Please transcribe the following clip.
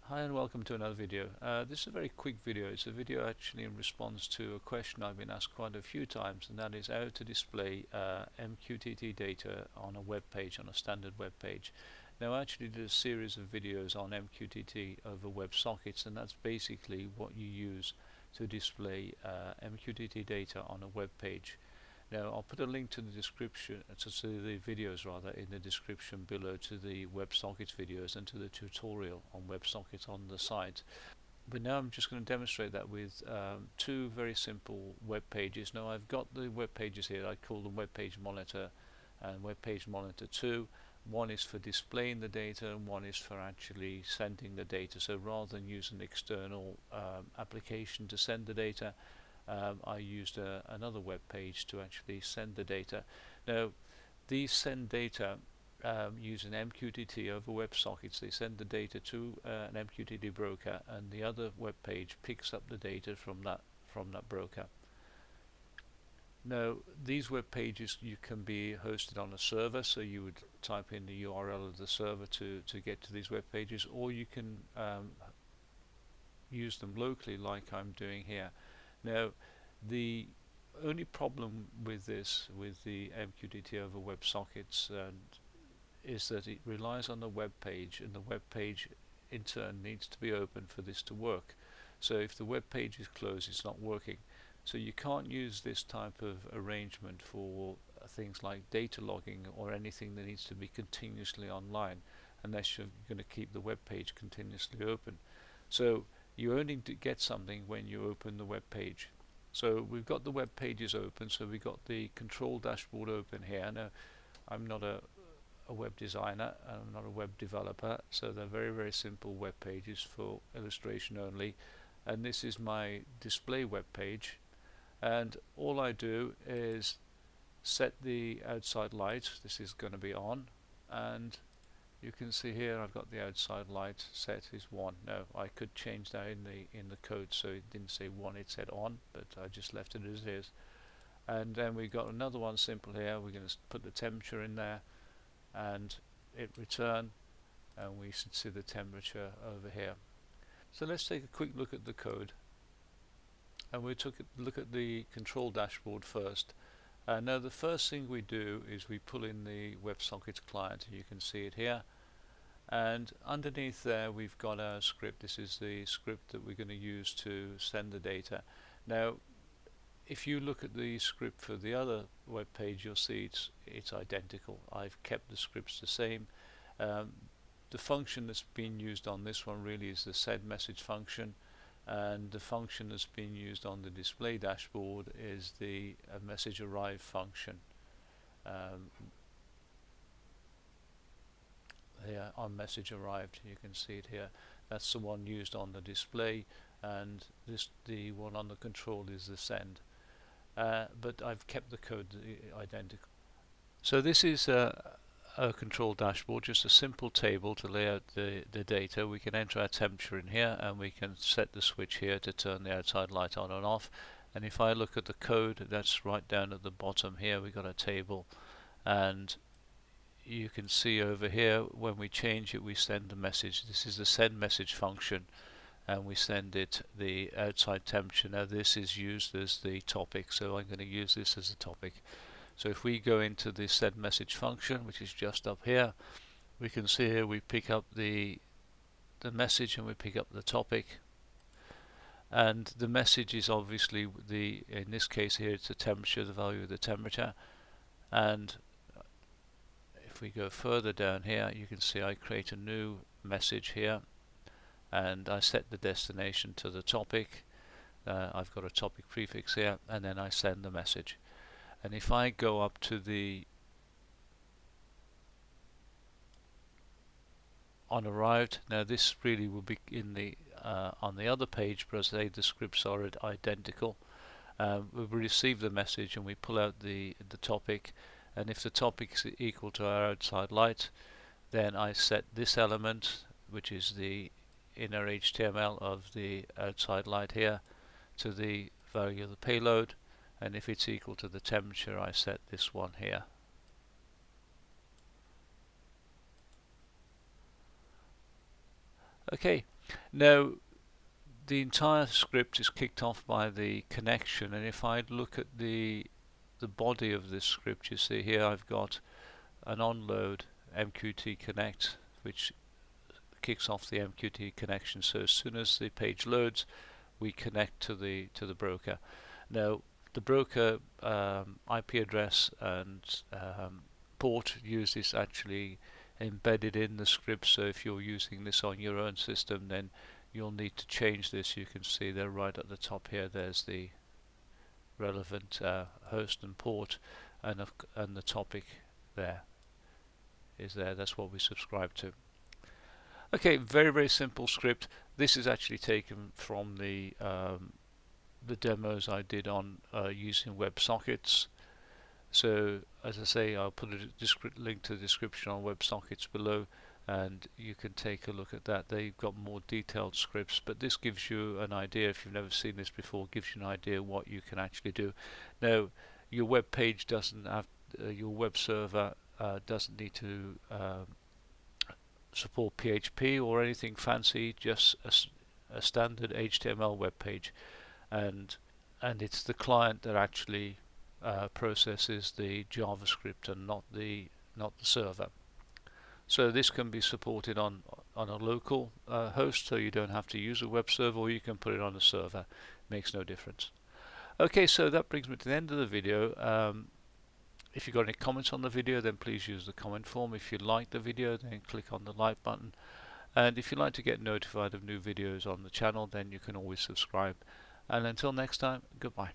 Hi and welcome to another video. This is a very quick video. It's a video actually in response to a question I've been asked quite a few times, and that is how to display MQTT data on a web page, on a standard web page. Now I actually did a series of videos on MQTT over WebSockets, and that's basically what you use to display MQTT data on a web page. Now I'll put a link to the description, to the videos rather, in the description below, to the WebSockets videos and to the tutorial on WebSockets on the site. But now I'm just going to demonstrate that with two very simple web pages. Now I've got the web pages here. I call them Webpage Monitor and Webpage Monitor 2. One is for displaying the data and one is for actually sending the data. So rather than use an external application to send the data, I used another web page to actually send the data. Now these send data using MQTT over WebSockets. They send the data to an MQTT broker, and the other web page picks up the data from that broker. Now these web pages can be hosted on a server, so you would type in the URL of the server to get to these web pages, or you can use them locally like I'm doing here. Now the only problem with this, with the MQTT over WebSockets, is that it relies on the web page, and the web page in turn needs to be open for this to work. So if the web page is closed, it's not working. So you can't use this type of arrangement for things like data logging or anything that needs to be continuously online, unless you're going to keep the web page continuously open. So you only get something when you open the web page. So we've got the web pages open, so we've got the control dashboard open here. Now I'm not a web designer, I'm not a web developer, so they're very simple web pages for illustration only, and this is my display web page, and all I do is set the outside light. This is going to be on, and you can see here I've got the outside light set is 1. Now I could change that in the code, so it didn't say 1, it said on, but I just left it as it is. And then we've got another one simple here. We're going to put the temperature in there and hit return, and we should see the temperature over here. So let's take a quick look at the code, and we'll look at the control dashboard first. Now the first thing we do is we pull in the WebSockets client, and you can see it here, and underneath there we've got our script. This is the script that we're going to use to send the data. Now if you look at the script for the other web page, you'll see it's identical. I've kept the scripts the same. The function that's been used on this one really is the send message function, and the function that's been used on the display dashboard is the message arrive function. Here on message arrived, you can see it here. That's the one used on the display, and the one on the control is the send. But I've kept the code identical. So this is a control dashboard, just a simple table to lay out the data. We can enter our temperature in here, and we can set the switch here to turn the outside light on and off. And if I look at the code, that's right down at the bottom here. We've got a table, and you can see over here when we change it, we send a message. This is the send message function, and we send it the outside temperature. Now this is used as the topic, so I'm going to use this as a topic. So if we go into the send message function, which is just up here, we can see here we pick up the message and we pick up the topic, and the message is obviously in this case here it's the temperature, the value of the temperature. And if we go further down here, you can see I create a new message here, and I set the destination to the topic. I've got a topic prefix here, and then I send the message. And if I go up to the on arrived, now this really will be in the on the other page, but as I say, the scripts are identical. We receive the message and we pull out the topic, and if the topic is equal to our outside light, then I set this element, which is the inner HTML of the outside light here, to the value of the payload, and if it's equal to the temperature, I set this one here. Okay, Now the entire script is kicked off by the connection, and if I look at the body of this script, you see here I've got an onload MQT connect, which kicks off the MQTT connection. So as soon as the page loads, we connect to the broker. Now the broker IP address and port used is actually embedded in the script, so if you're using this on your own system, then you'll need to change this. You can see they're right at the top here. There's the relevant host and port, and the topic there is there. That's what we subscribe to. Okay, very simple script. This is actually taken from the demos I did on using WebSockets. So as I say, I'll put a link to the description on WebSockets below, and you can take a look at that. They've got more detailed scripts, but this gives you an idea. If you've never seen this before, gives you an idea what you can actually do. Now your web page doesn't have your web server doesn't need to support PHP or anything fancy, just a standard HTML web page, and it's the client that actually processes the JavaScript and not the server. So this can be supported on a local host, so you don't have to use a web server, or you can put it on a server. Makes no difference. Okay, so that brings me to the end of the video. If you've got any comments on the video, then please use the comment form. If you like the video, then click on the like button. And if you'd like to get notified of new videos on the channel, then you can always subscribe. And until next time, goodbye.